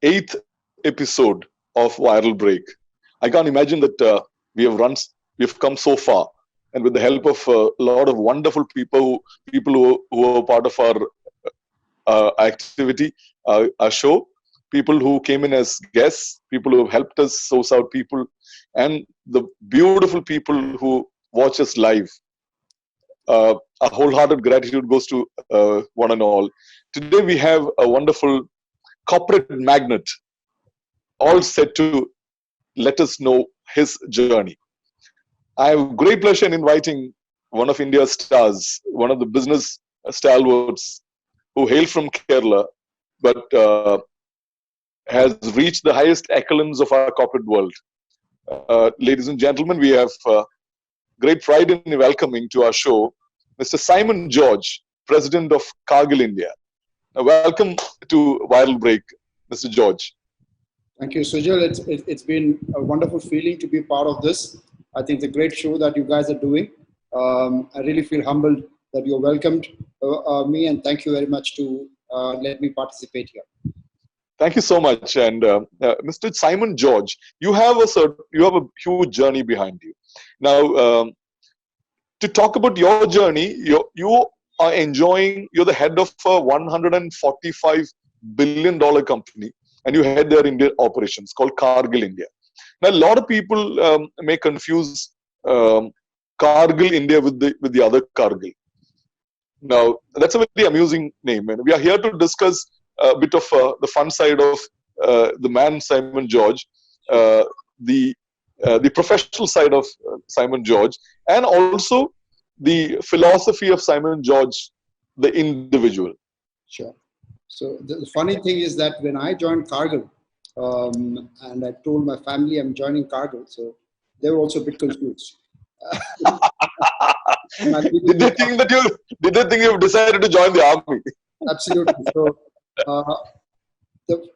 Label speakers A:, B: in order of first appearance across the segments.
A: eighth episode of Viral Break. I can't imagine that we've come so far, and with the help of a lot of wonderful people who are part of our activity, our show, people who came in as guests, people who have helped us source out people, and the beautiful people who watch us live. A wholehearted gratitude goes to one and all. Today we have a wonderful corporate magnate, all set to let us know his journey. I have great pleasure in inviting one of India's stars, one of the business stalwarts who hail from Kerala, but has reached the highest echelons of our corporate world. Ladies and gentlemen, we have great pride in welcoming to our show Mr. Simon George, President of Cargill India. Welcome to Viral Break, Mr. George.
B: Thank you, Sujil. It's been a wonderful feeling to be part of this. I think it's a great show that you guys are doing. I really feel humbled that you welcomed me, and thank you very much to let me participate here.
A: Thank you so much. And Mr. Simon George, you have a huge journey behind you. Now, to talk about your journey, you are enjoying. You're the head of a $145 billion company, and you head their India operations called Cargill India. Now, a lot of people may confuse Cargill India with the other Cargill. Now, that's a very amusing name, and we are here to discuss a bit of the fun side of the man Simon George, the professional side of Simon George, and also the philosophy of Simon George, the individual.
B: Sure. So the funny thing is that when I joined Cargill, and I told my family I'm joining Cargill, so they were also a bit confused.
A: Did they think you've decided to join the army?
B: Absolutely. So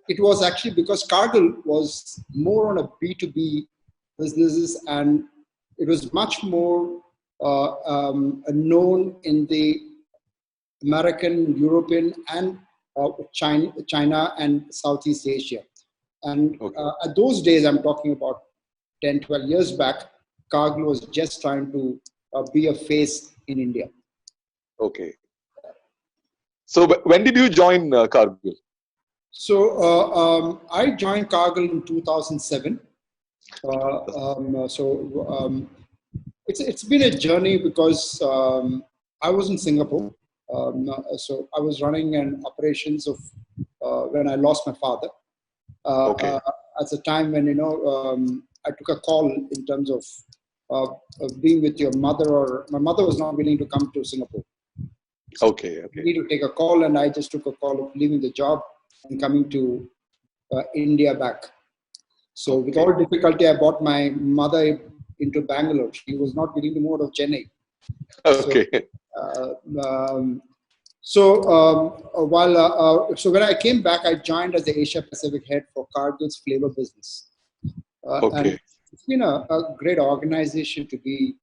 B: it was actually because Cargill was more on a B2B businesses, and it was much more known in the American, European, and China and Southeast Asia. And at those days, I'm talking about 10, 12 years back, Cargill was just trying to be a face in India.
A: Okay. So when did you join Cargill?
B: So I joined Cargill in 2007. It's been a journey because I was in Singapore. So I was running an operations of when I lost my father. At the time when I took a call in terms of being with your mother, or my mother was not willing to come to Singapore. So you need to take a call, and I just took a call of leaving the job and coming to India back. So with all difficulty, I brought my mother into Bangalore. She was not willing to move out of Chennai. So when I came back, I joined as the Asia Pacific head for Cargill's flavor business. And it's been a great organization to be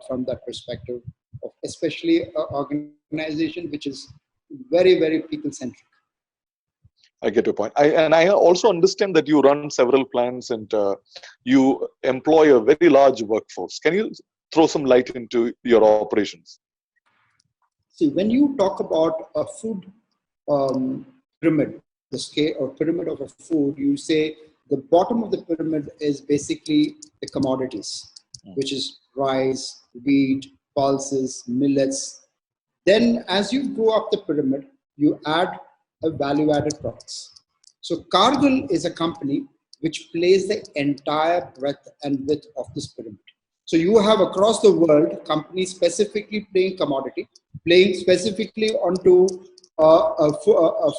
B: from that perspective, especially an organization which is very, very people-centric.
A: I get your point. I also understand that you run several plants and you employ a very large workforce. Can you throw some light into your operations?
B: See, when you talk about a food pyramid, the scale or pyramid of a food, you say the bottom of the pyramid is basically the commodities, which is rice, wheat, pulses, millets. Then as you go up the pyramid, you add a value-added products. So Cargill is a company which plays the entire breadth and width of this pyramid. So you have across the world companies specifically playing commodity, playing specifically onto a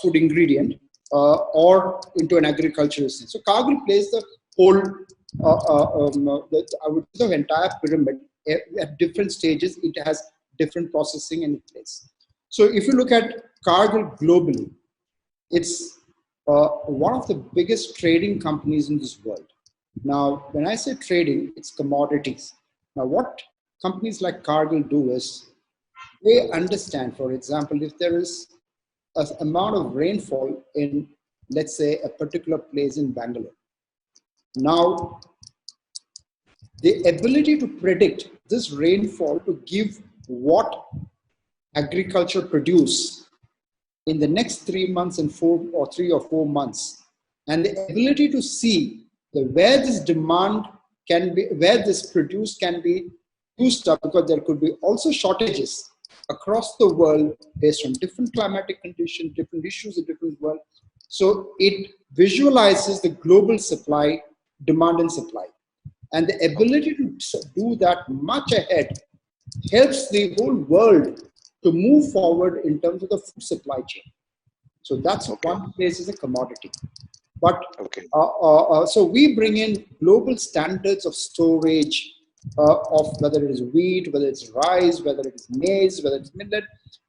B: food ingredient or into an agricultural sense. So Cargill plays the whole, I would say the entire pyramid at different stages. It has different processing in place. So if you look at Cargill globally, it's one of the biggest trading companies in this world. Now, when I say trading, it's commodities. Now, what companies like Cargill do is they understand, for example, if there is an amount of rainfall in let's say, a particular place in Bangalore. Now, the ability to predict this rainfall to give what agriculture produce in the next 3 months and 3 or 4 months, and the ability to see where this demand can be, where this produce can be used up, because there could be also shortages across the world based on different climatic conditions, different issues in different world. So it visualizes the global supply, demand and supply. And the ability to do that much ahead helps the whole world to move forward in terms of the food supply chain. So that's one place as a commodity. But so we bring in global standards of storage of whether it is wheat, whether it's rice, whether it is maize, whether it's millet,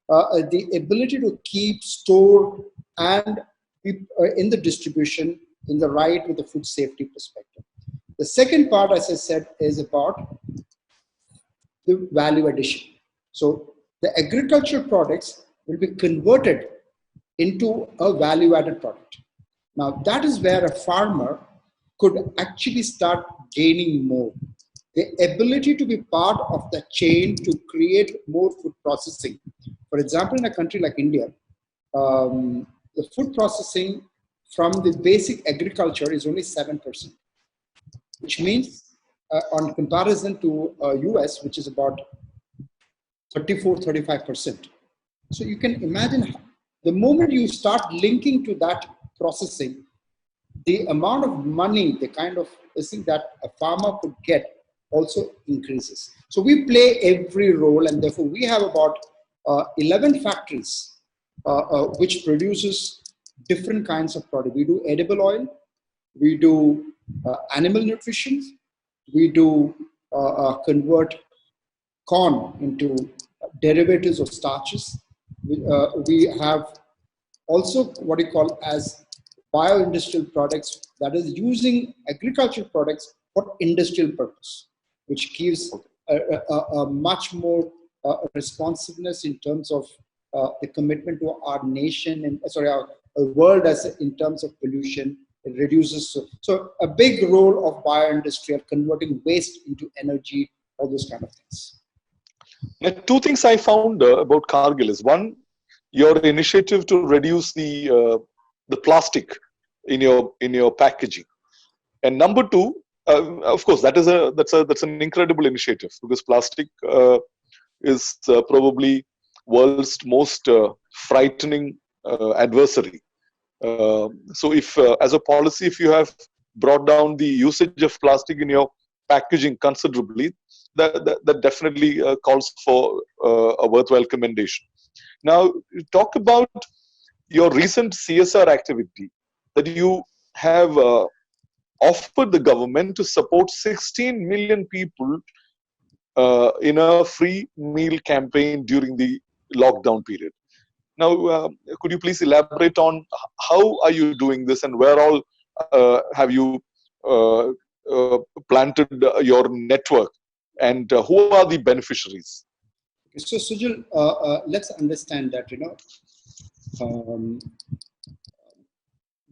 B: the ability to keep, store, and in the distribution in the right with the food safety perspective. The second part, as I said, is about the value addition. So the agricultural products will be converted into a value-added product. Now, that is where a farmer could actually start gaining more. The ability to be part of the chain to create more food processing. For example, in a country like India, the food processing from the basic agriculture is only 7%, which means on comparison to US, which is about 35%. So you can imagine the moment you start linking to that processing, the amount of money, the kind of thing that a farmer could get also increases. So we play every role, and therefore we have about 11 factories which produces different kinds of product. We do edible oil, we do animal nutrition, we do convert corn into derivatives of starches. We have also what we call as bio-industrial products, that is using agricultural products for industrial purpose, which gives a much more responsiveness in terms of the commitment to our nation and our world as in terms of pollution. It reduces. So a big role of bio-industrial, converting waste into energy, all those kind of things.
A: Now, two things I found about Cargill is, one, your initiative to reduce the plastic in your packaging, and number two, of course, that's an incredible initiative, because plastic is probably world's most frightening adversary. So if as a policy, if you have brought down the usage of plastic in your packaging considerably, that definitely calls for a worthwhile commendation. Now, talk about your recent CSR activity, that you have offered the government to support 16 million people in a free meal campaign during the lockdown period. Now, could you please elaborate on how are you doing this, and where all have you planted your network, and who are the beneficiaries?
B: So, Sujil, let's understand that,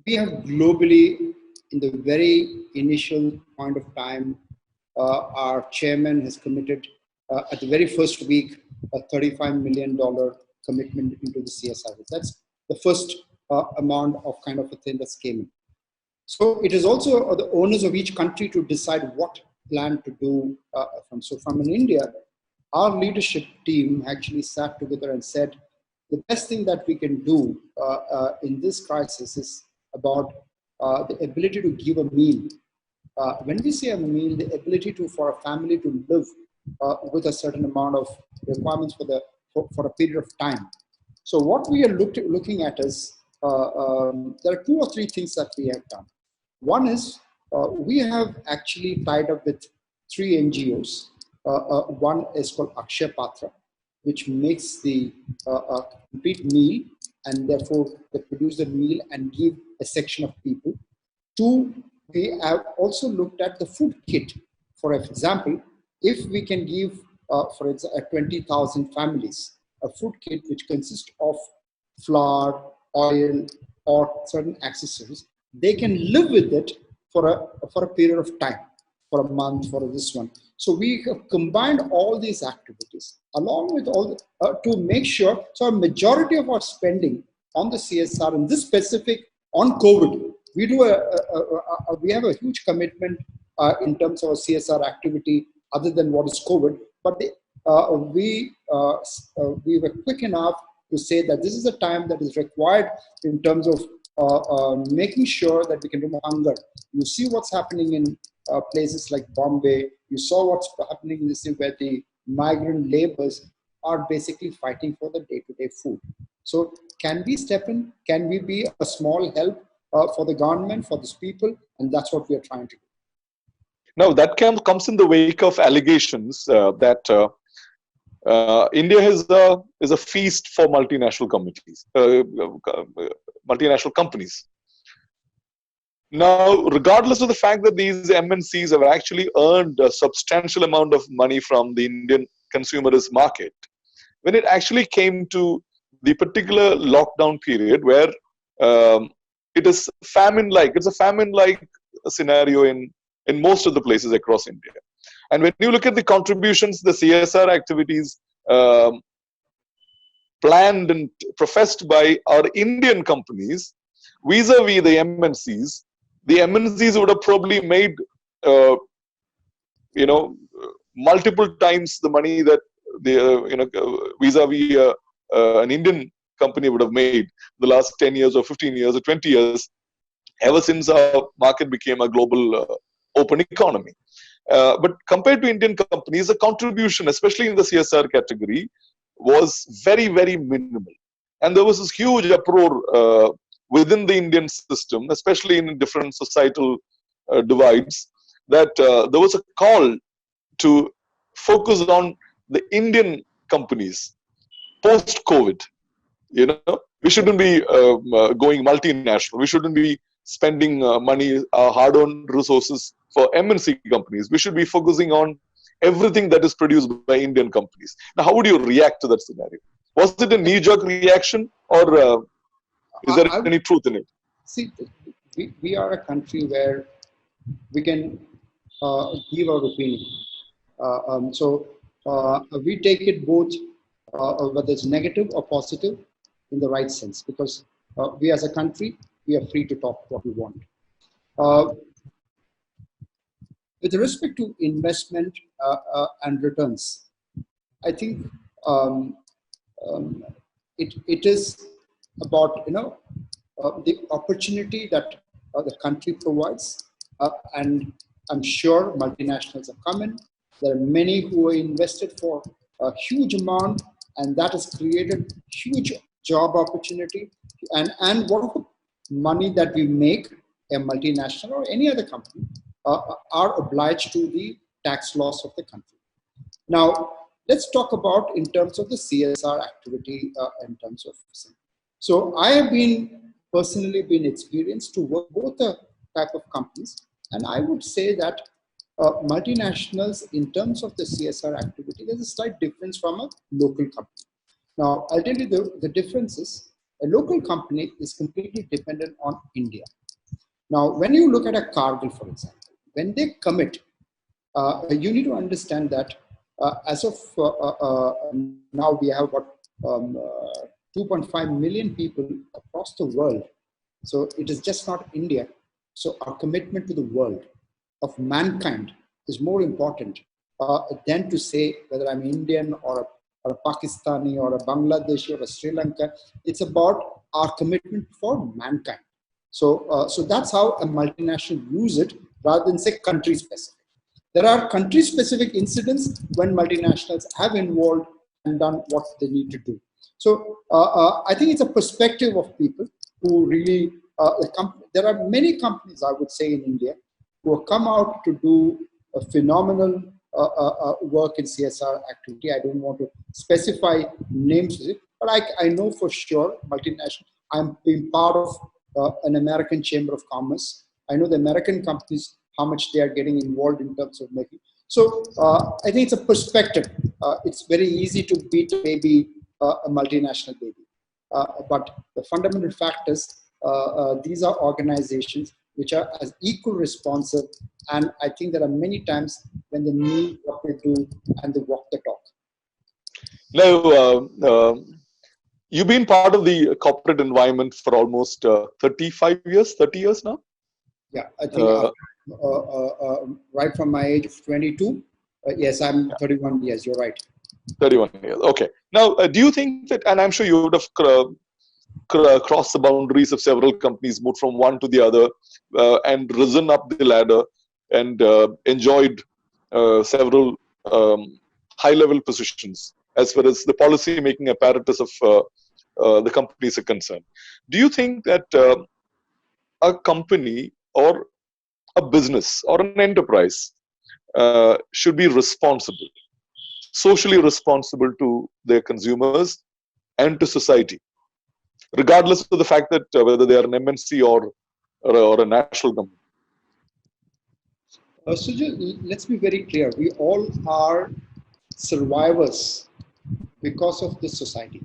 B: we have globally, in the very initial point of time, our chairman has committed at the very first week a $35 million commitment into the CSR. That's the first amount of kind of a thing that's came in. So it is also the owners of each country to decide what plan to do from. So from in India, our leadership team actually sat together and said, the best thing that we can do in this crisis is about the ability to give a meal. When we say a meal, the ability for a family to live with a certain amount of requirements for a period of time. So what we are looking at is, there are 2 or 3 things that we have done. One is, we have actually tied up with 3 NGOs. One is called Akshay Patra, which makes the complete meal, and therefore they produce the meal and give a section of people. 2, we have also looked at the food kit. For example, if we can give, for example, 20,000 families a food kit which consists of flour, oil, or certain accessories, they can live with it for a period of time, for a month, for this one. So we have combined all these activities along with all to make sure. So a majority of our spending on the CSR in this specific on COVID, we do we have a huge commitment in terms of CSR activity other than what is COVID. But we were quick enough to say that this is a time that is required in terms of making sure that we can remove hunger. You see what's happening in places like Bombay. You saw what's happening in the city where the migrant laborers are basically fighting for the day-to-day food. So can we step in? Can we be a small help for the government, for these people? And that's what we are trying to do.
A: Now, that comes in the wake of allegations that India is a feast for multinational companies. Now, regardless of the fact that these MNCs have actually earned a substantial amount of money from the Indian consumerist market, when it actually came to the particular lockdown period where it is famine-like, it's a famine-like scenario in most of the places across India. And when you look at the contributions, the CSR activities planned and professed by our Indian companies vis-a-vis the MNCs would have probably made, multiple times the money that vis-a-vis an Indian company would have made the last 10 years or 15 years or 20 years, ever since our market became a global open economy. But compared to Indian companies, the contribution, especially in the CSR category, was very, very minimal. And there was this huge uproar within the Indian system, especially in different societal divides, that there was a call to focus on the Indian companies post-COVID. We shouldn't be going multinational. We shouldn't be spending money, hard-earned resources for MNC companies. We should be focusing on everything that is produced by Indian companies. Now, how would you react to that scenario? Was it a knee-jerk reaction, or is there any truth in it?
B: See, we are a country where we can give our opinion. So we take it both, whether it's negative or positive, in the right sense, because we as a country, we are free to talk what we want. With respect to investment and returns, I think it is about the opportunity that the country provides, and I'm sure multinationals have come in. There are many who are invested for a huge amount, and that has created huge job opportunity. And what money that we make, a multinational or any other company, are obliged to the tax laws of the country. Now, let's talk about in terms of the CSR activity in terms of. So I have personally been experienced to work both the type of companies, and I would say that multinationals in terms of the CSR activity, there's a slight difference from a local company. Now, I'll tell you the difference is a local company is completely dependent on India. Now, when you look at a Cargill, for example, when they commit, you need to understand that as of now, we have about 2.5 million people across the world. So it is just not India. So our commitment to the world of mankind is more important than to say whether I'm Indian or a Pakistani or a Bangladeshi or a Sri Lanka. It's about our commitment for mankind. So that's how a multinational use it rather than say country specific. There are country specific incidents when multinationals have involved and done what they need to do. So I think it's a perspective of people who really, there are many companies, I would say, in India who have come out to do a phenomenal work in CSR activity. I don't want to specify names, but I know for sure multinational. I'm being part of an American Chamber of Commerce. I know the American companies, how much they are getting involved in terms of making. So I think it's a perspective. It's very easy to beat maybe a multinational baby. But the fundamental fact is these are organizations which are as equal responsive, and I think there are many times when they mean what they do and they walk the talk.
A: Now, you've been part of the corporate environment for almost 35 years, 30 years now?
B: Yeah, I think right from my age of 22, yes, I'm 31 years, you're right.
A: 31 years, okay. Now, do you think that, and I'm sure you would have crossed the boundaries of several companies, moved from one to the other, and risen up the ladder and enjoyed several high-level positions as far as the policy-making apparatus of the companies are concerned. Do you think that a company or a business or an enterprise should be responsible, socially responsible to their consumers and to society, regardless of the fact that whether they are an MNC or a national company?
B: Sujil, let's be very clear. We all are survivors because of this society.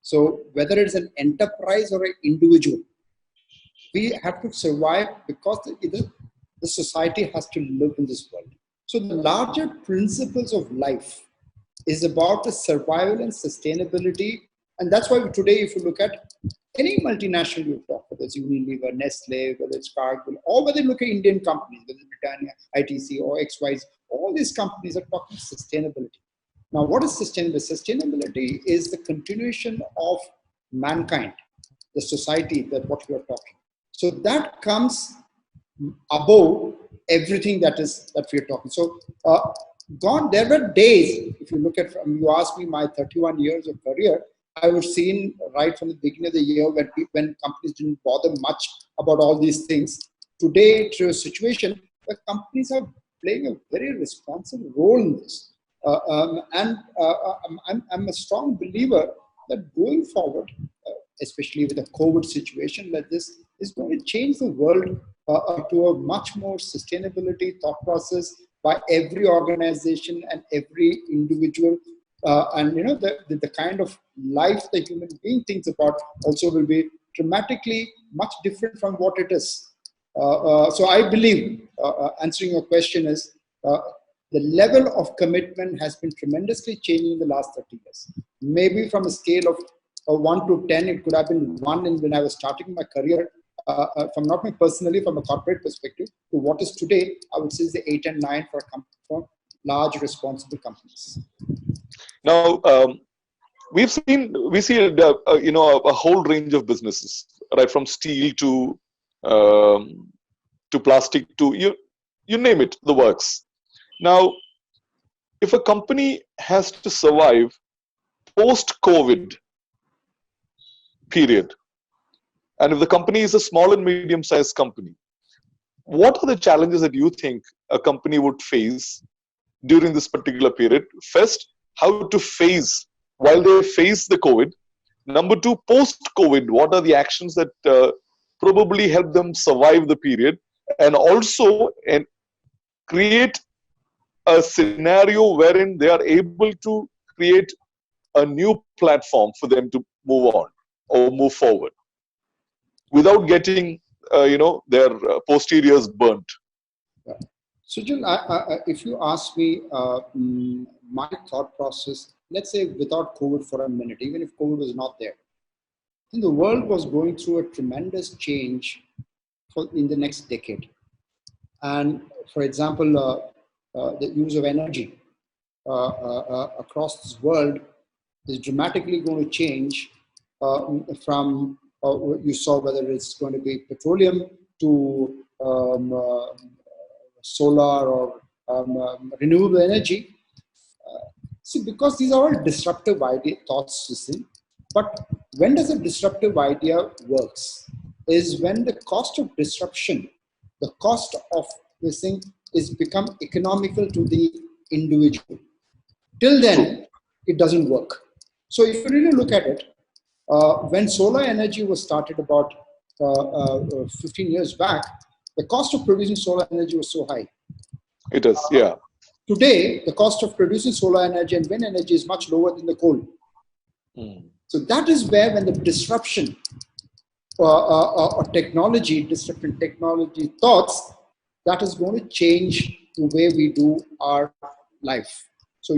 B: So whether it's an enterprise or an individual, we have to survive because the society has to live in this world. So the larger principles of life is about the survival and sustainability. And that's why today, if you look at any multinational you talk, whether it's Unilever, Nestle, whether it's Cargill, or whether you look at Indian companies, whether it's Britannia, ITC, or XYZ, all these companies are talking sustainability. Now, what is sustainability? Sustainability is the continuation of mankind, the society, that what we are talking. So that comes above everything that we are talking. So there were days, if you look at, you ask me my 31 years of career, I was seen right from the beginning of the year when companies didn't bother much about all these things. Today, to a situation where companies are playing a very responsible role in this. I'm a strong believer that going forward, especially with a COVID situation like this, is going to change the world to a much more sustainability thought process by every organization and every individual. And you know, the kind of life the human being thinks about also will be dramatically much different from what it is. So I believe, answering your question is, the level of commitment has been tremendously changing in the last 30 years. Maybe from a scale of 1 to 10, it could have been 1 when I was starting my career, from not me personally, from a corporate perspective, to what is today, I would say is the 8 and 9 for large responsible companies.
A: Now, we see a whole range of businesses, right, from steel to plastic to you name it, the works. Now, if a company has to survive post-COVID period, and if the company is a small and medium-sized company, what are the challenges that you think a company would face during this particular period? First, how to face while they face the COVID. Number two, post-COVID, what are the actions that probably help them survive the period, and also create a scenario wherein they are able to create a new platform for them to move on or move forward without getting their posteriors burnt.
B: Sujil, if you ask me my thought process, let's say without COVID for a minute, even if COVID was not there, I think the world was going through a tremendous change in the next decade. And for example, the use of energy across this world is dramatically going to change from you saw whether it's going to be petroleum to solar or renewable energy. See, because these are all disruptive thoughts, you see. But when does a disruptive idea works? Is when the cost of disruption, the cost of this thing is become economical to the individual. Till then, it doesn't work. So if you really look at it, when solar energy was started about 15 years back, the cost of producing solar energy was so high.
A: It is, yeah.
B: Today, the cost of producing solar energy and wind energy is much lower than the coal. So that is where, when the disruption technology, disruptive technology thoughts that is going to change the way we do our life. So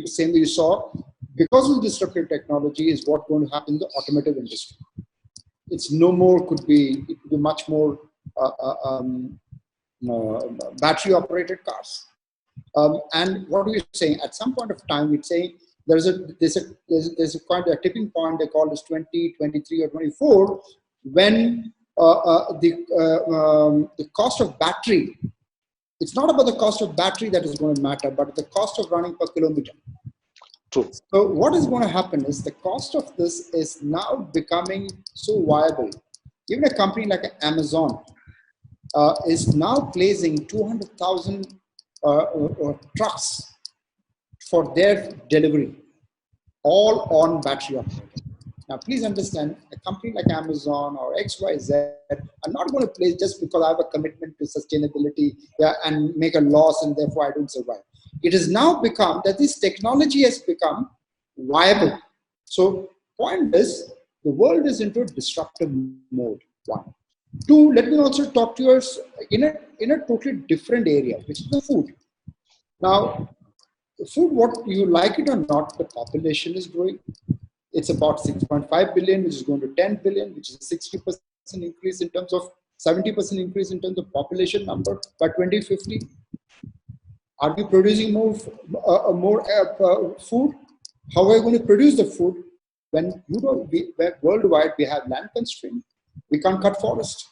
B: same way you saw, because of disruptive technology is what going to happen in the automotive industry. It's no more it could be much more battery operated cars. And what are you saying? At some point of time, we'd say there's a kind of a tipping point. They call this 20, 23, or 24, when the cost of battery. It's not about the cost of battery that is going to matter, but the cost of running per kilometer.
A: True.
B: So what is going to happen is the cost of this is now becoming so viable. Even a company like Amazon is now placing 200,000 trucks for their delivery, all on battery operated. Now, please understand, a company like Amazon or XYZ are not going to place just because I have a commitment to sustainability, and make a loss, and therefore I don't survive. It has now become that this technology has become viable. So, point is, the world is into a disruptive mode. One. Two, let me also talk to you in a totally different area, which is the food. Now, the food, what you like it or not, the population is growing. It's about 6.5 billion, which is going to 10 billion, which is a 60% increase in terms of 70% increase in terms of population number by 2050. Are we producing more food? How are we going to produce the food when worldwide we have land constraint? We can't cut forest.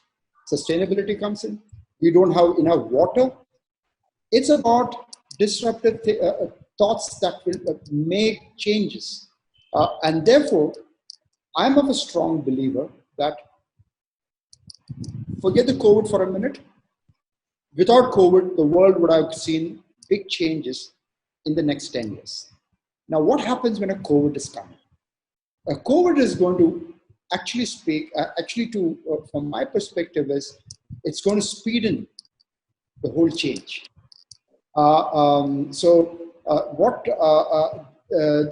B: Sustainability comes in. We don't have enough water. It's about disruptive thoughts that will make changes. And therefore, I'm of a strong believer that, forget the COVID for a minute, without COVID, the world would have seen big changes in the next 10 years. Now, what happens when a COVID is coming? A COVID is going to actually from my perspective, is it's going to speed in the whole change.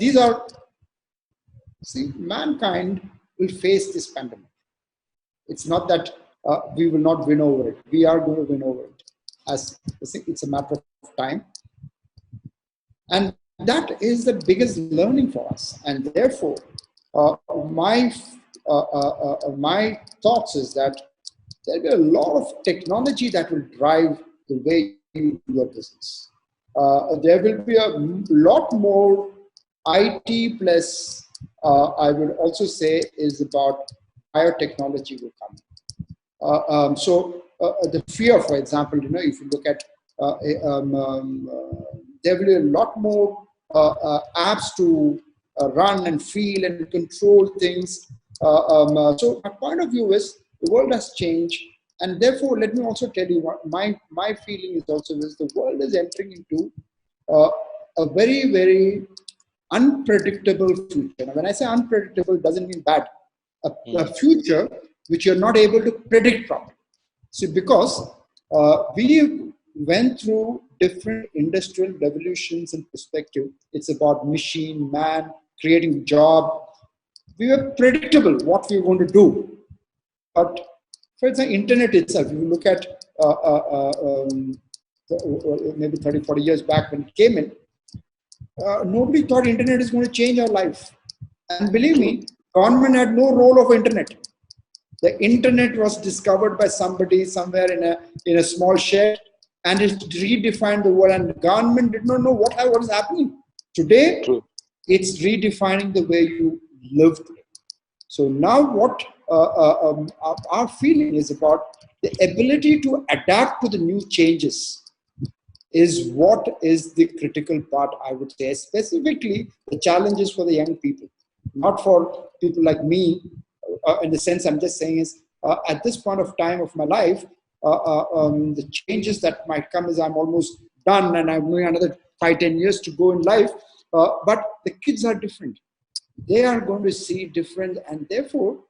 B: These are, see, mankind will face this pandemic. It's not that we will not win over it. We are going to win over it. As it's a matter of time. And that is the biggest learning for us. And therefore, my thoughts is that there'll be a lot of technology that will drive the way you do your business. There will be a lot more IT plus, I would also say, is about biotechnology will come. The fear, for example, if you look at, there will be a lot more apps to run and feel and control things. So my point of view is the world has changed, and therefore let me also tell you what my feeling is also this: the world is entering into a very, very unpredictable future. Now, when I say unpredictable, it doesn't mean bad. A future which you're not able to predict properly. See, because we went through different industrial revolutions in perspective. It's about machine, man, creating job. We were predictable what we were going to do. But for example, internet itself, if you look at maybe 30, 40 years back when it came in, nobody thought internet is going to change our life. And believe me, government had no role of internet. The internet was discovered by somebody somewhere in a small shed, and it redefined the world, and the government did not know what was happening. Today, it's redefining the way you live today. So now what our feeling is about the ability to adapt to the new changes is what is the critical part, I would say, specifically the challenges for the young people, not for people like me. In the sense I'm just saying is, at this point of time of my life, the changes that might come is I'm almost done and I'm going another 5-10 years to go in life. But the kids are different. They are going to see different, and therefore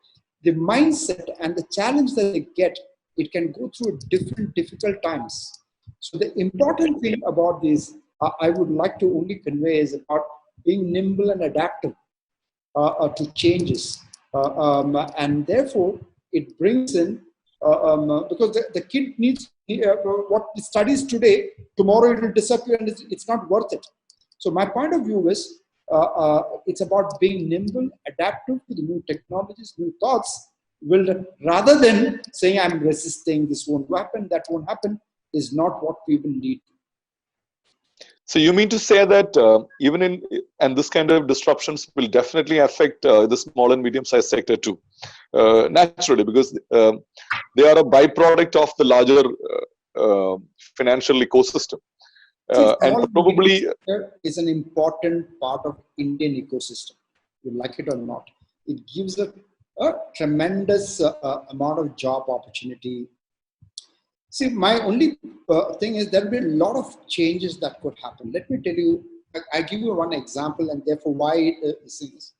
B: the mindset and the challenge that they get, it can go through different difficult times. So the important thing about this, I would like to only convey, is about being nimble and adaptive to changes. And therefore, it brings in, because the kid needs what it studies today, tomorrow it will disappear and it's not worth it. So my point of view is, it's about being nimble, adaptive to the new technologies, new thoughts, rather than saying I'm resisting, this won't happen, that won't happen, is not what people need.
A: So you mean to say that even in and this kind of disruptions will definitely affect the small and medium-sized sector too, naturally, because they are a byproduct of the larger financial ecosystem,
B: See,
A: and
B: small
A: probably
B: sector is an important part of Indian ecosystem. You like it or not, it gives a tremendous amount of job opportunity. See, my only thing is there will be a lot of changes that could happen. Let me tell you, I give you one example, and therefore why it is.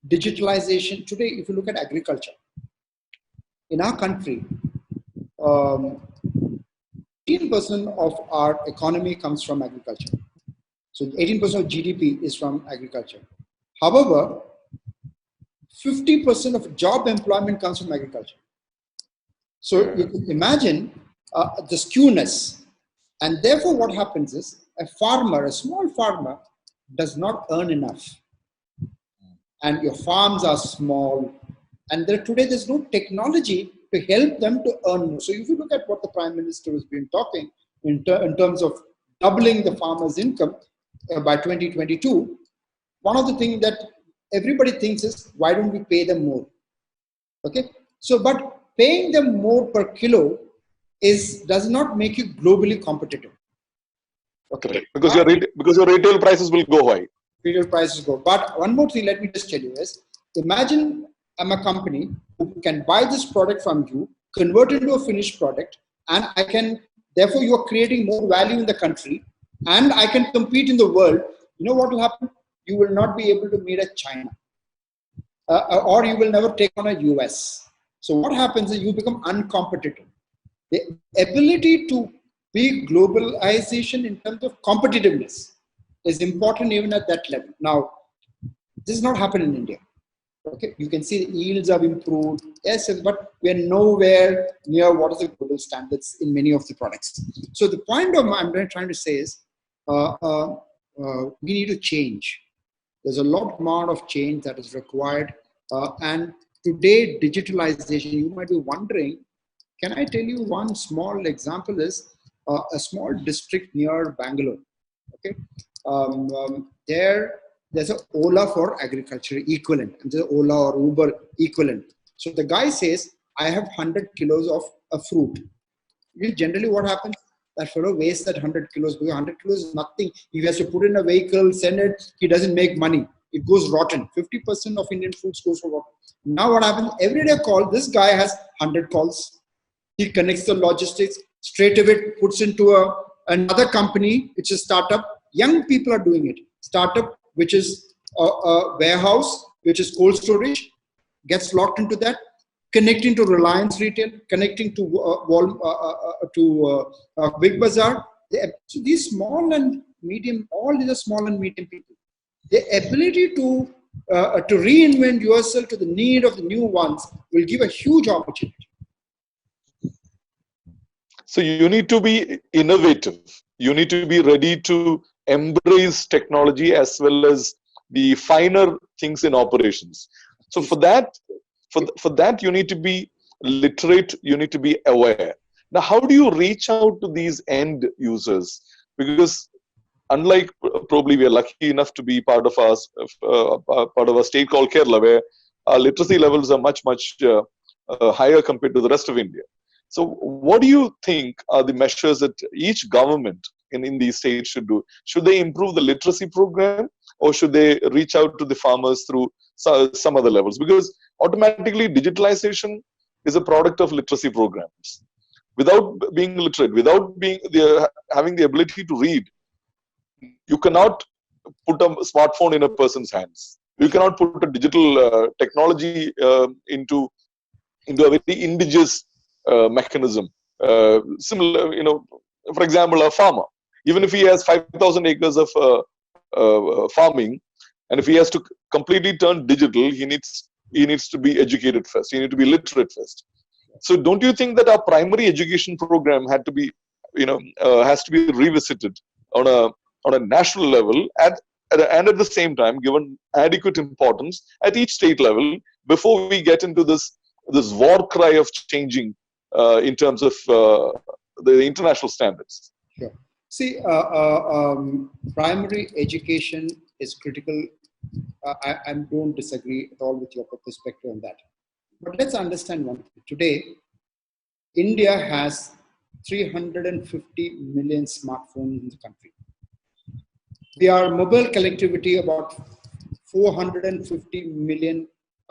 B: Digitalization today, if you look at agriculture in our country, 18% of our economy comes from agriculture. So 18% of GDP is from agriculture. However, 50% of job employment comes from agriculture. So you can imagine the skewness. And therefore what happens is a farmer, a small farmer, does not earn enough. And your farms are small. And today there's no technology to help them to earn more. So if you look at what the Prime Minister has been talking in terms of doubling the farmer's income by 2022, one of the things that everybody thinks is, why don't we pay them more? Okay, so but paying them more per kilo does not make you globally competitive. Okay,
A: because your retail prices will go high.
B: Retail prices go. But one more thing, let me just tell you is, imagine I'm a company who can buy this product from you, convert it into a finished product, and I can, therefore you are creating more value in the country, and I can compete in the world. You know what will happen? You will not be able to meet a China, or you will never take on a US. So what happens is you become uncompetitive. The ability to be globalization in terms of competitiveness is important even at that level. Now, this is not happening in India. Okay, you can see the yields have improved. Yes, but we are nowhere near what is the global standards in many of the products. So the point I'm trying to say is, we need to change. There's a lot amount of change that is required. And today, digitalization, you might be wondering, can I tell you one small example is a small district near Bangalore. Okay, there's a Ola for agriculture equivalent, and there's Ola or Uber equivalent. So the guy says, I have 100 kilos of a fruit. Generally what happens? That fellow wastes that 100 kilos, because 100 kilos is nothing. He has to put in a vehicle, send it, he doesn't make money. It goes rotten. 50% of Indian foods goes for rotten. Now what happens? Every day call, this guy has 100 calls. He connects the logistics, straight away puts into another company, which is startup. Young people are doing it. Startup, which is a warehouse, which is cold storage, gets locked into that, connecting to Reliance Retail, connecting to Big Bazaar. So these small and medium, all these are small and medium people. The ability to reinvent yourself to the need of the new ones will give a huge opportunity.
A: So you need to be innovative. You need to be ready to embrace technology as well as the finer things in operations. So for that, you need to be literate. You need to be aware. Now, how do you reach out to these end users? Because unlike probably we are lucky enough to be part of a state called Kerala, where our literacy levels are much higher compared to the rest of India. So what do you think are the measures that each government in these states should do? Should they improve the literacy program, or should they reach out to the farmers through some other levels? Because automatically digitalization is a product of literacy programs. Without being literate, without having the ability to read, you cannot put a smartphone in a person's hands. You cannot put a digital technology into a very indigenous mechanism. Similar, for example, a farmer, even if he has 5,000 acres of farming, and if he has to completely turn digital, he needs he needs to be educated first. He needs to be literate first. So don't you think that our primary education program had to be, has to be revisited on a national level and at the same time given adequate importance at each state level before we get into this war cry of changing in terms of the international standards?
B: Sure. See, primary education is critical. I don't disagree at all with your perspective on that. But let's understand one thing. Today, India has 350 million smartphones in the country. We are mobile connectivity about 450 million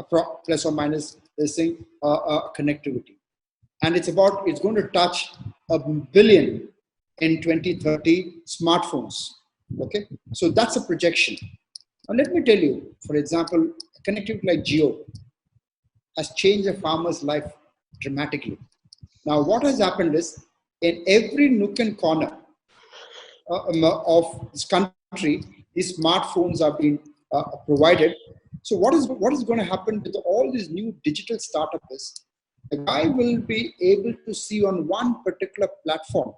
B: plus or minus connectivity. And it's going to touch 1 billion in 2030 smartphones. Okay, so that's a projection. Now let me tell you, for example, connectivity like Geo has changed a farmer's life dramatically. Now what has happened is, in every nook and corner of this country, these smartphones are being provided. So what is going to happen with all these new digital startups? The guy will be able to see on one particular platform.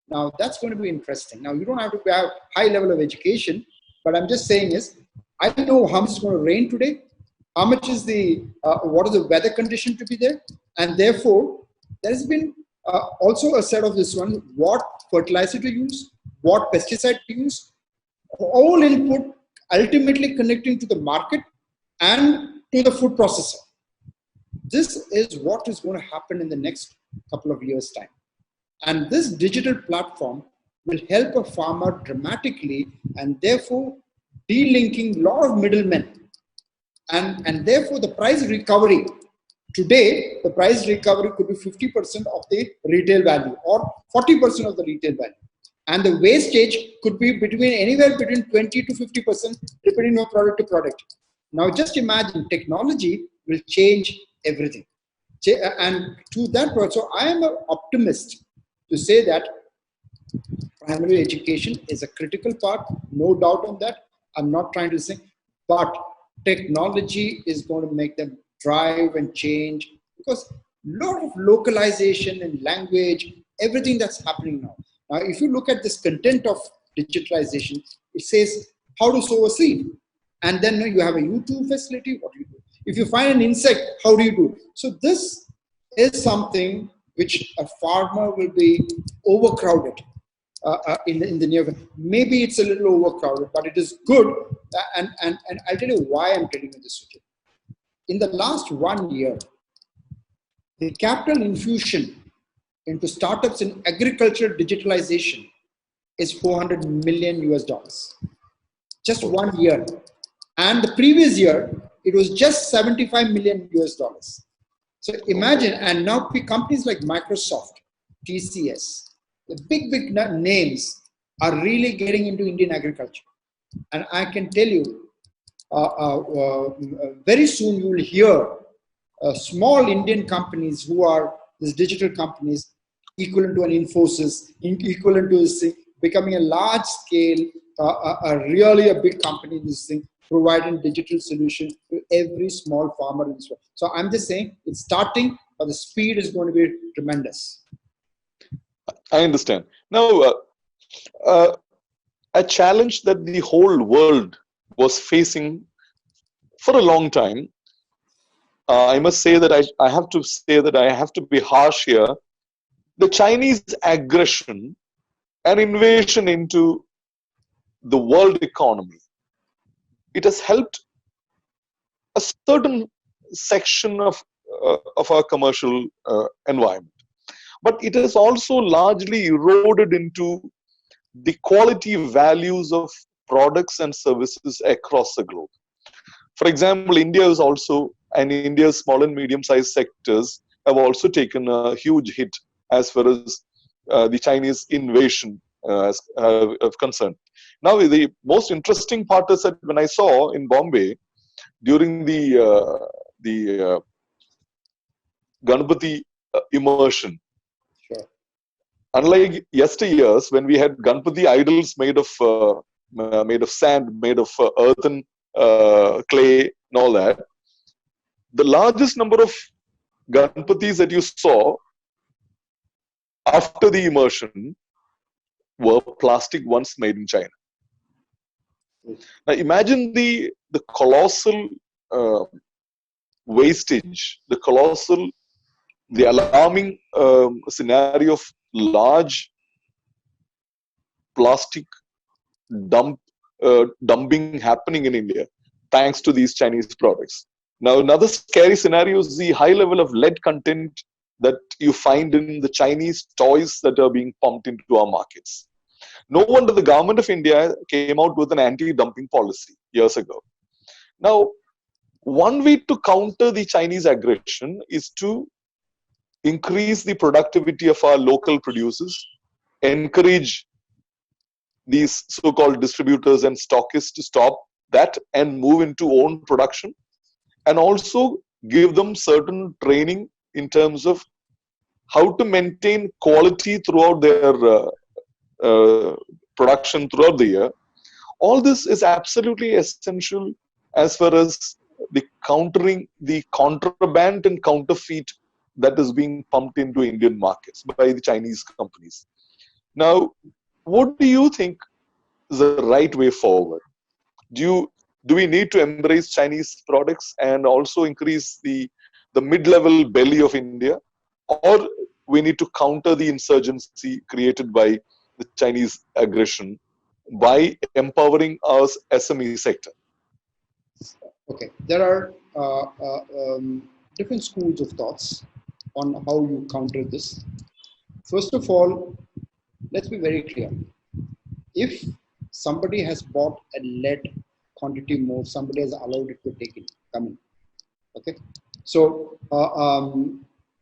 B: Now that's going to be interesting. Now you don't have to have high level of education, but I'm just saying is, I know how much is going to rain today, how much is what is the weather condition to be there, and therefore there has been also a set of this one, what fertilizer to use, what pesticide to use, all input ultimately connecting to the market and to the food processor. This is what is going to happen in the next couple of years' time. And this digital platform will help a farmer dramatically, and therefore delinking a lot of middlemen. And therefore the price recovery, today the price recovery could be 50% of the retail value or 40% of the retail value. And the wastage could be anywhere between 20 to 50% depending on product to product. Now just imagine, technology will change everything. And to that point, so I am an optimist to say that primary education is a critical part, no doubt on that. I'm not trying to say, but technology is going to make them drive and change, because a lot of localization and language, everything that's happening now. Now, if you look at this content of digitalization, it says how to sow a seed. And then you have a YouTube facility, what do you do? If you find an insect, how do you do? So this is something which a farmer will be overcrowded in the near future. Maybe it's a little overcrowded, but it is good. And I'll tell you why I'm telling you this, Sujil. In the last 1 year, the capital infusion into startups in agricultural digitalization is $400 million US. Just 1 year. And the previous year, it was just $75 million US. So imagine, and now companies like Microsoft, TCS, the big names are really getting into Indian agriculture. And I can tell you, very soon you will hear small Indian companies who are these digital companies, equivalent to an Infosys, equivalent to this thing, becoming a large scale, really a big company in this thing, providing digital solutions to every small farmer in this world. So I'm just saying it's starting, but the speed is going to be tremendous.
A: I understand. Now, a challenge that the whole world was facing for a long time, I must say that I have to say that I have to be harsh here. The Chinese aggression and invasion into the world economy, it has helped a certain section of our commercial environment. But it has also largely eroded into the quality values of products and services across the globe. For example, India is also, and India's small and medium-sized sectors have also taken a huge hit as far as the Chinese invasion is concerned. Now, the most interesting part is that when I saw in Bombay during the Ganpati immersion,
B: Sure.
A: Unlike yesteryears when we had Ganpati idols made of sand, made of earthen clay, and all that, the largest number of Ganpatis that you saw after the immersion were plastic ones made in China. Now imagine the colossal wastage, the alarming scenario of large plastic dumping happening in India thanks to these Chinese products. Now, another scary scenario is the high level of lead content that you find in the Chinese toys that are being pumped into our markets. No wonder the government of India came out with an anti-dumping policy years ago. Now, one way to counter the Chinese aggression is to increase the productivity of our local producers, encourage these so-called distributors and stockists to stop that and move into own production, and also give them certain training in terms of how to maintain quality throughout their production throughout the year. All this is absolutely essential as far as the countering the contraband and counterfeit that is being pumped into Indian markets by the Chinese companies. Now, what do you think is the right way forward? Do we need to embrace Chinese products and also increase the mid-level belly of India, or we need to counter the insurgency created by the Chinese aggression by empowering our SME sector?
B: Okay, there are different schools of thoughts on how you counter this. First of all, let's be very clear. If somebody has bought a lead quantity more, somebody has allowed it to take it, come in. Okay, so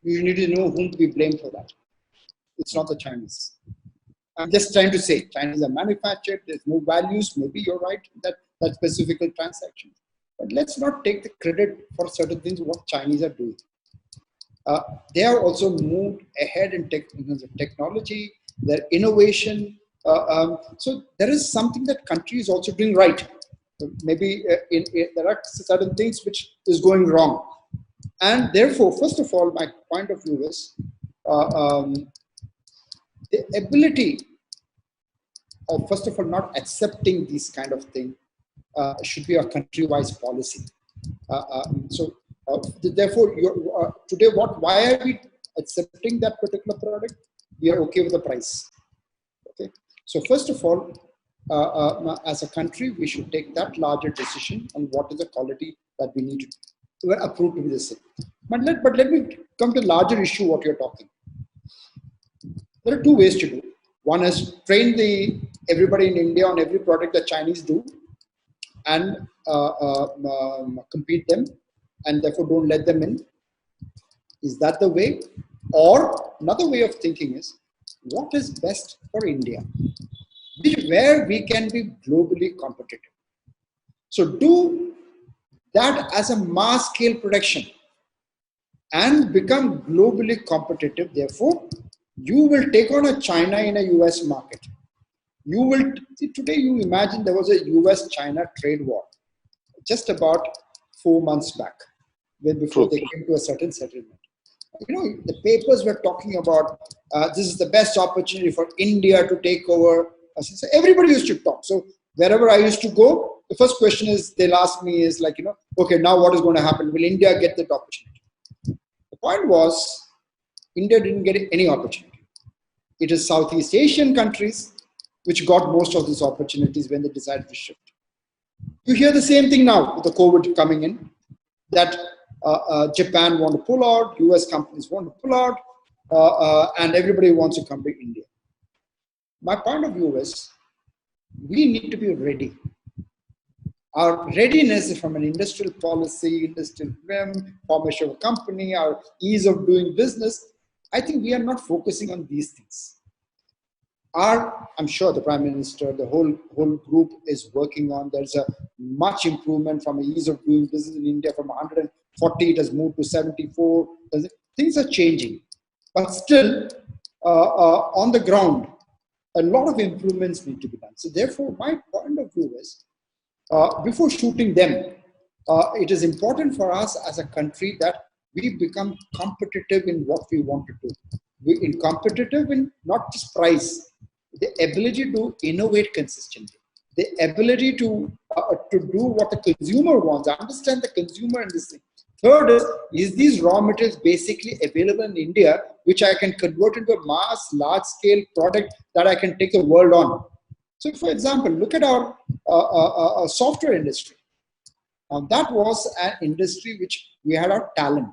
B: you need to know whom to be blamed for that. It's not the Chinese. I'm just trying to say, Chinese are manufactured, there's no values, maybe you're right, that specific transaction. But let's not take the credit for certain things what Chinese are doing. They are also moved ahead in terms of technology, their innovation. So there is something that country is also doing right. Maybe there are certain things which is going wrong. And therefore, first of all, my point of view is the ability of, first of all, not accepting this kind of thing should be a country-wise policy. Therefore, today, why are we accepting that particular product? We are okay with the price. Okay. So first of all, as a country, we should take that larger decision on what is the quality that we need to approve to be the same. But let me come to the larger issue. What you're talking. There are two ways to do. One is train everybody in India on every product that Chinese do, and compete them, and therefore don't let them in. Is that the way? Or another way of thinking is, what is best for India? Where we can be globally competitive. So do that as a mass scale production and become globally competitive. Therefore, you will take on a China in a US market. You will see today, you imagine there was a US-China trade war just about 4 months back, before they came to a certain settlement. You know, the papers were talking about this is the best opportunity for India to take over. So everybody used to talk. So wherever I used to go, the first question is they'll ask me is like, you know, okay, now what is going to happen? Will India get that opportunity? The point was, India didn't get any opportunity. It is Southeast Asian countries which got most of these opportunities when they decided to shift. You hear the same thing now with the COVID coming in, that Japan want to pull out, US companies want to pull out, and everybody wants to come to India. My point of view is, we need to be ready. Our readiness from an industrial policy, industrial formation of a company, our ease of doing business, I think we are not focusing on these things. I'm sure the Prime Minister, the whole group is working on. There's a much improvement from ease of doing business in India. From 140, it has moved to 74. Things are changing, but still on the ground, a lot of improvements need to be done. So therefore, my point of view is, before shooting them, it is important for us as a country that we become competitive in what we want to do. We in competitive in not just price, the ability to innovate consistently, the ability to do what the consumer wants, understand the consumer in this thing. Third is these raw materials basically available in India, which I can convert into a mass, large scale product that I can take the world on. So, for example, look at our software industry. That was an industry which we had our talent.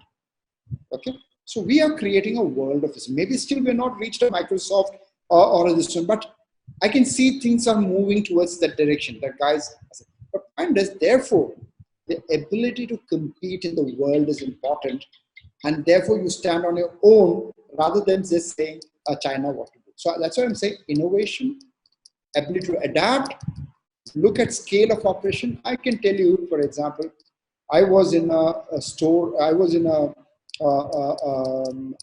B: Okay, so we are creating a world of this. Maybe still we're not reached a Microsoft or this one, but I can see things are moving towards that direction. That guys, but and therefore the ability to compete in the world is important, and therefore you stand on your own rather than just saying China what to do. So that's why I'm saying innovation, ability to adapt, look at scale of operation. I can tell you, for example, I was in a store, I was in a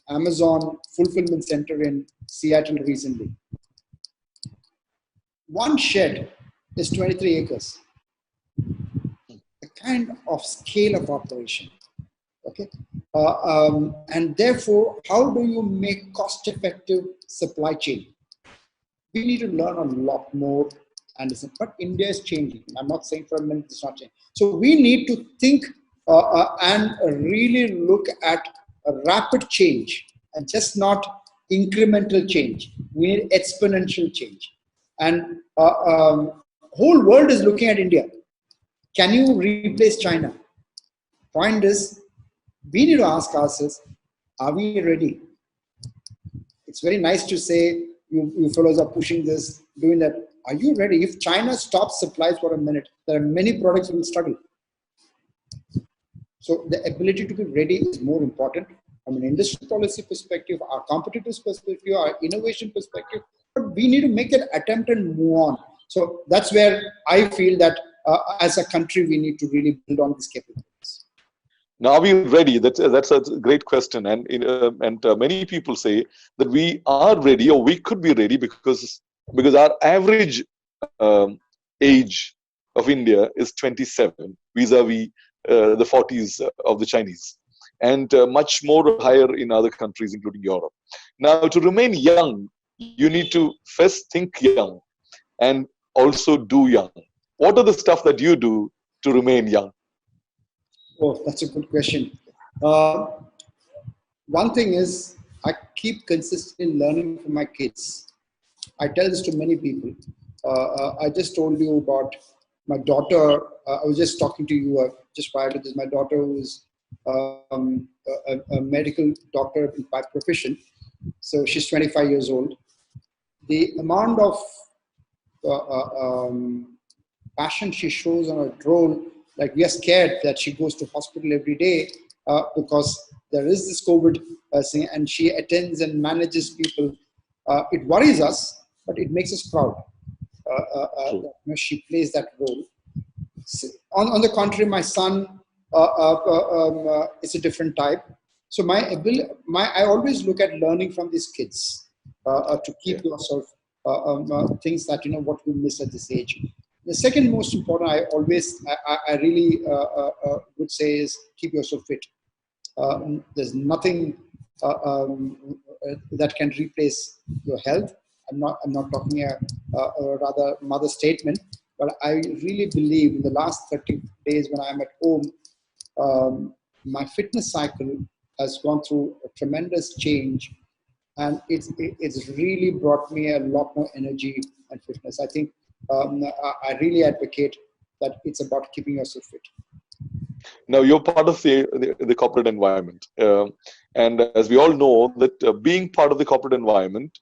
B: Amazon fulfillment center in Seattle recently. One shed is 23 acres. The kind of scale of operation, okay? And therefore, how do you make cost-effective supply chain? We need to learn a lot more. But India is changing. I'm not saying for a minute it's not changing. So we need to think and really look at a rapid change and just not incremental change. We need exponential change. And whole world is looking at India. Can you replace China? Point is, we need to ask ourselves, are we ready? It's very nice to say you fellows are pushing this, doing that. Are you ready? If China stops supplies for a minute, there are many products that will struggle. So the ability to be ready is more important from an industry policy perspective, our competitive perspective, our innovation perspective. But we need to make that attempt and move on. So that's where I feel that as a country, we need to really build on these capabilities.
A: Now, are we ready? That's a great question, and many people say that we are ready, or we could be ready, because our average age of India is 27, vis-a-vis the 40s of the Chinese, and much more higher in other countries, including Europe. Now, to remain young, you need to first think young and also do young. What are the stuff that you do to remain young?
B: Oh, that's a good question. One thing is, I keep consistently learning from my kids. I tell this to many people. I just told you about my daughter. I was just talking to you just prior to this. My daughter who is a medical doctor by profession. So she's 25 years old. The amount of passion she shows on her role, like we are scared that she goes to hospital every day because there is this COVID thing, and she attends and manages people. It worries us, but it makes us proud. She plays that role. On the contrary, my son is a different type. So I always look at learning from these kids to keep yourself things that what we miss at this age. The second most important, I really would say, is keep yourself fit. There's nothing that can replace your health. I'm not talking a rather mother statement, but I really believe in the last 30 days when I'm at home, my fitness cycle has gone through a tremendous change, and it's really brought me a lot more energy and fitness. I think I really advocate that it's about keeping yourself fit.
A: Now, you're part of the corporate environment, and as we all know, that being part of the corporate environment,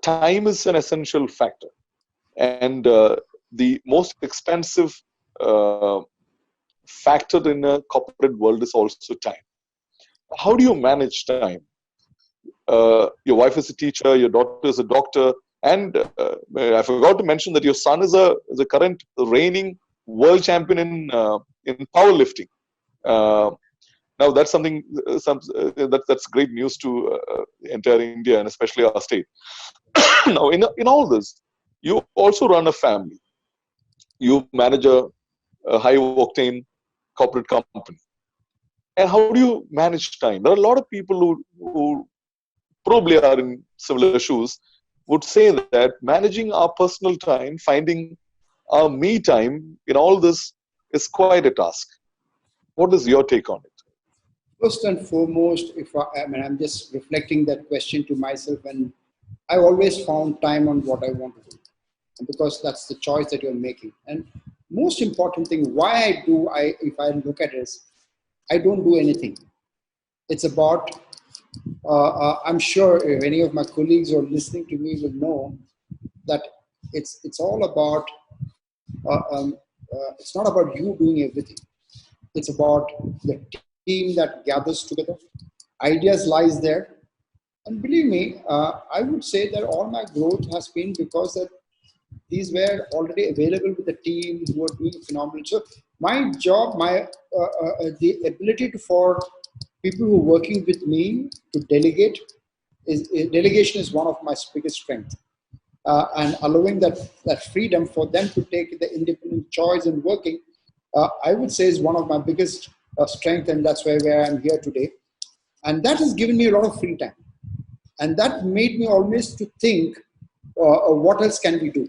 A: time is an essential factor, and the most expensive factor in a corporate world is also time. How do you manage time? Your wife is a teacher, your daughter is a doctor, and I forgot to mention that your son is a current reigning world champion in powerlifting. Now that's something that's great news to entire India and especially our state. Now in all this, you also run a family. You manage a high octane corporate company. And how do you manage time? There are a lot of people who probably are in similar shoes would say that managing our personal time, finding our me time in all this is quite a task. What is your take on it?
B: First and foremost, if I mean, I'm just reflecting that question to myself, and I always found time on what I want to do, and because that's the choice that you're making. And most important thing, why I do, if I look at it, is I don't do anything. It's about. I'm sure if any of my colleagues or listening to me will know that it's all about. It's not about you doing everything. It's about the team that gathers together. Ideas lies there. And believe me, I would say that all my growth has been because that these were already available with the team who are doing phenomenal. So my job, the ability for people who are working with me to delegate delegation is one of my biggest strengths. And allowing that freedom for them to take the independent choice in working, I would say is one of my biggest strength, and that's where I'm here today. And that has given me a lot of free time, and that made me always to think, what else can we do,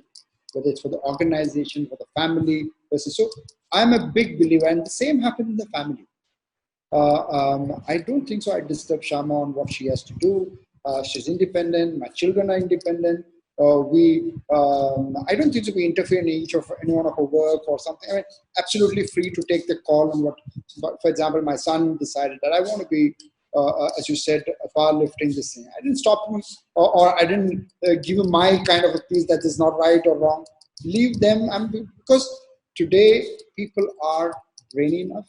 B: whether it's for the organization, for the family. So I'm a big believer, and the same happened in the family. I don't think so. I disturb Shama on what she has to do. She's independent. My children are independent. I don't think so we interfere in each of any one of her work or something. I mean, absolutely free to take the call on what. But for example, my son decided that I want to be, as you said, powerlifting this thing. I didn't stop him, or I didn't give him my kind of a piece that is not right or wrong. Leave them, because today people are brainy enough.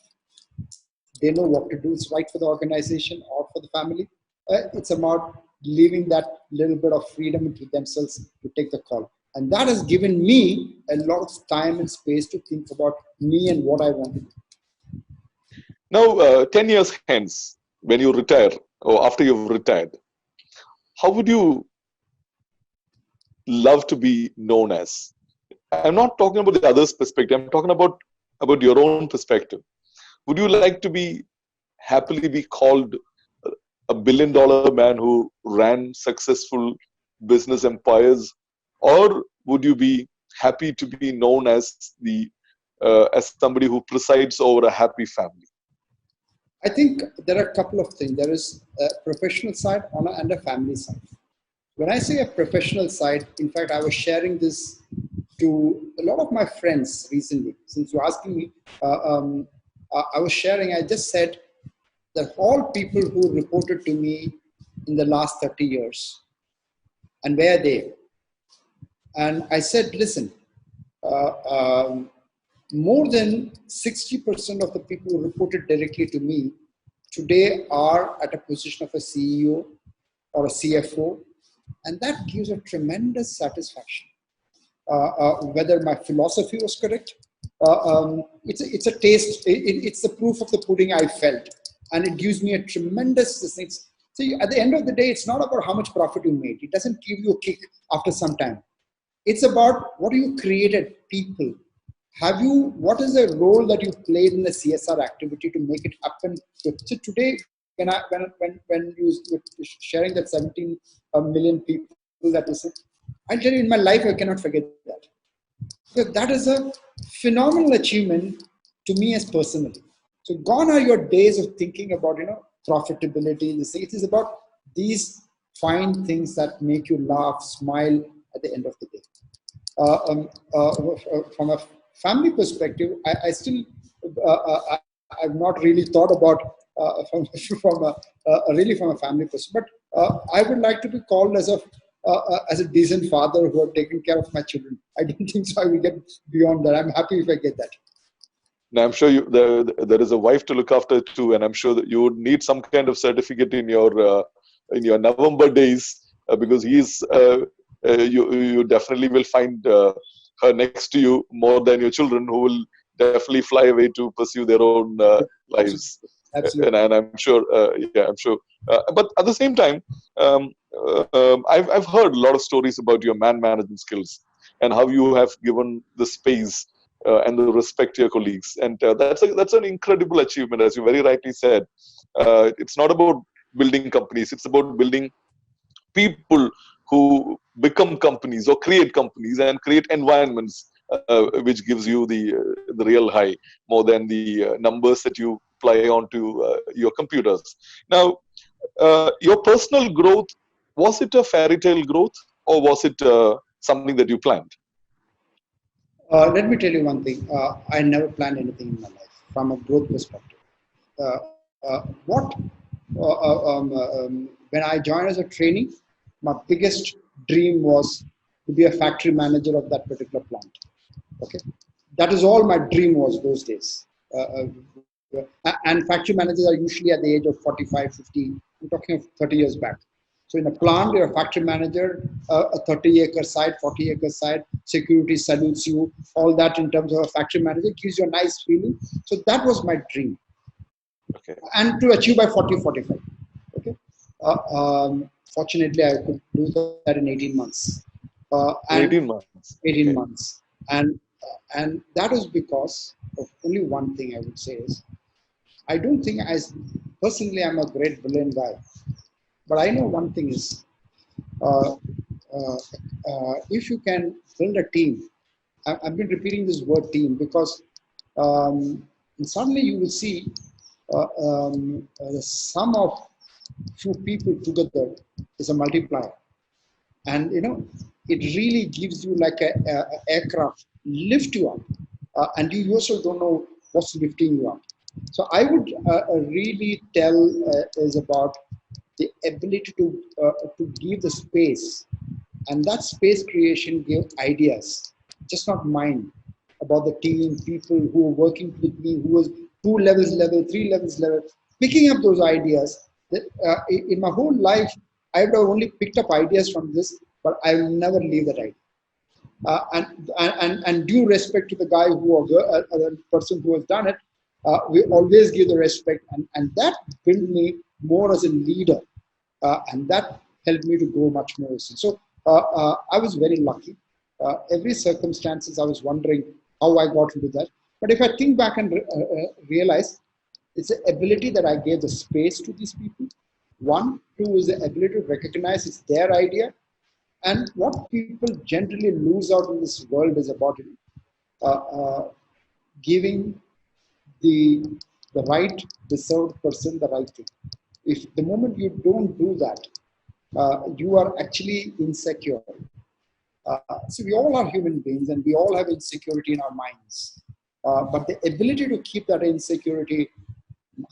B: They know what to do. It's right for the organization or for the family. It's about leaving that little bit of freedom to themselves to take the call. And that has given me a lot of time and space to think about me and what I want to do.
A: Now, 10 years hence, when you retire or after you've retired, how would you love to be known as? I'm not talking about the other's perspective. I'm talking about your own perspective. Would you like to be happily be called a $1 billion man who ran successful business empires, or would you be happy to be known as as somebody who presides over a happy family?
B: I think there are a couple of things. There is a professional side and a family side. When I say a professional side, in fact, I was sharing this to a lot of my friends recently. Since you're asking me, I was sharing, I just said that all people who reported to me in the last 30 years, and where they? And I said, listen, more than 60% of the people who reported directly to me today are at a position of a CEO or a CFO, and that gives a tremendous satisfaction. Whether my philosophy was correct, it's a taste. It's the proof of the pudding I felt, and it gives me a tremendous. See, at the end of the day, it's not about how much profit you made. It doesn't give you a kick after some time. It's about what you created, people. What is the role that you played in the CSR activity to make it happen? So today, when you were sharing that 17 million people that listen, I'll tell you, in my life, I cannot forget that. So that is a phenomenal achievement to me as personally. So gone are your days of thinking about, profitability. It is about these fine things that make you laugh, smile at the end of the day. From a family perspective, I still, I've not really thought about really from a family perspective, but I would like to be called as a decent father who have taken care of my children. I don't think so I will get beyond that. I'm happy if I get that.
A: Now, I'm sure there is a wife to look after too, and I'm sure that you would need some kind of certificate in your November days, because you definitely will find her next to you more than your children, who will definitely fly away to pursue their own lives.
B: Absolutely.
A: And I'm sure, I'm sure. But at the same time, I've heard a lot of stories about your man management skills and how you have given the space and the respect to your colleagues. And that's an incredible achievement, as you very rightly said. It's not about building companies; it's about building people who become companies or create companies and create environments which gives you the real high more than the numbers that you apply onto your computers. Now, your personal growth, was it a fairy tale growth, or was it something that you planned?
B: Let me tell you one thing. I never planned anything in my life from a growth perspective. What when I joined as a trainee, my biggest dream was to be a factory manager of that particular plant. Okay, that is all my dream was those days. And factory managers are usually at the age of 45, 50. I'm talking of 30 years back. So in a plant, you're a factory manager, a 30-acre site, 40-acre site, security salutes you, all that in terms of a factory manager gives you a nice feeling. So that was my dream.
A: Okay.
B: And to achieve by 40, 45. Okay. Fortunately, I could do that in 18 months. And
A: 18 months.
B: 18
A: Okay.
B: months. And that is because of only one thing I would say is, I don't think personally I'm a great brilliant guy, but I know one thing is, uh, if you can build a team, I've been repeating this word team because suddenly you will see the sum of few people together is a multiplier. And it really gives you like a aircraft lift you up, and you yourself don't know what's lifting you up. So I would really tell is about the ability to give the space, and that space creation give ideas, just not mine, about the team, people who are working with me, who was 2 levels level, 3 levels level, picking up those ideas. That, in my whole life, I would have only picked up ideas from this, but I will never leave that idea. And due respect to the guy the person who has done it, we always give the respect, and that built me more as a leader, and that helped me to grow much more. So I was very lucky. Every circumstances, I was wondering how I got into that. But if I think back and realize, it's the ability that I gave the space to these people. One, two is the ability to recognize it's their idea. And what people generally lose out in this world is about giving the right deserved person the right thing. If the moment you don't do that, you are actually insecure. So we all are human beings and we all have insecurity in our minds. But the ability to keep that insecurity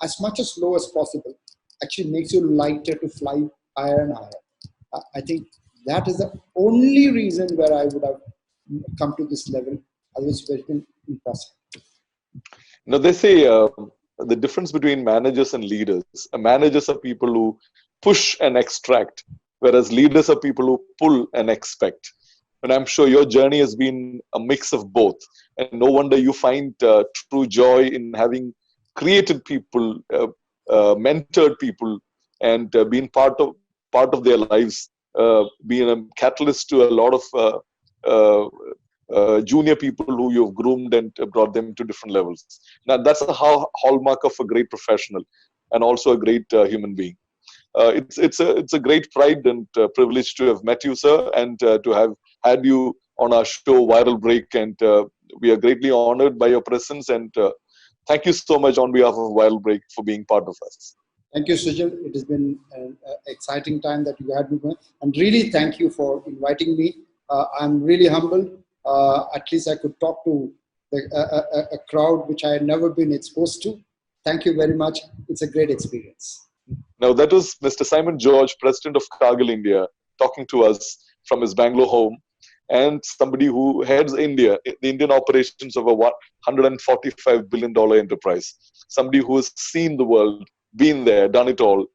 B: as much as low as possible actually makes you lighter to fly higher and higher. I think that is the only reason where I would have come to this level. Otherwise, it would have been impossible.
A: Now, they say the difference between managers and leaders. Managers are people who push and extract, whereas leaders are people who pull and expect. And I'm sure your journey has been a mix of both. And no wonder you find true joy in having created people, mentored people, and been part of their lives, being a catalyst to a lot of junior people who you've groomed and brought them to different levels. Now, that's a hallmark of a great professional and also a great human being. It's a great pride and privilege to have met you, sir, and to have had you on our show, Viral Break. And we are greatly honored by your presence. And thank you so much on behalf of Viral Break for being part of us.
B: Thank you, Sujil. It has been an exciting time that you had with me. And really, thank you for inviting me. I'm really humbled. At least I could talk to a crowd which I had never been exposed to. Thank you very much. It's a great experience.
A: Now, that was Mr. Simon George, President of Cargill India, talking to us from his Bangalore home, and somebody who heads India, the Indian operations of a $145 billion enterprise, somebody who has seen the world, been there, done it all,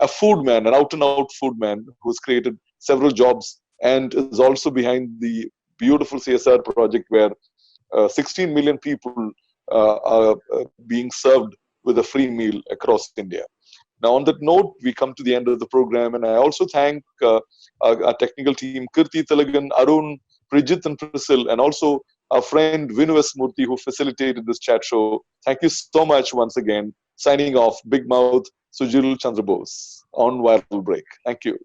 A: a food man, an out-and-out food man who's created several jobs and is also behind the beautiful CSR project where 16 million people are being served with a free meal across India. Now, on that note, we come to the end of the program, and I also thank our technical team, Kirti, Talagan, Arun, Prijit, and Priscil, and also our friend Vinu S. Murthy, who facilitated this chat show. Thank you so much once again. Signing off, Big Mouth, Sujil Chandra Bose on Viral Break. Thank you.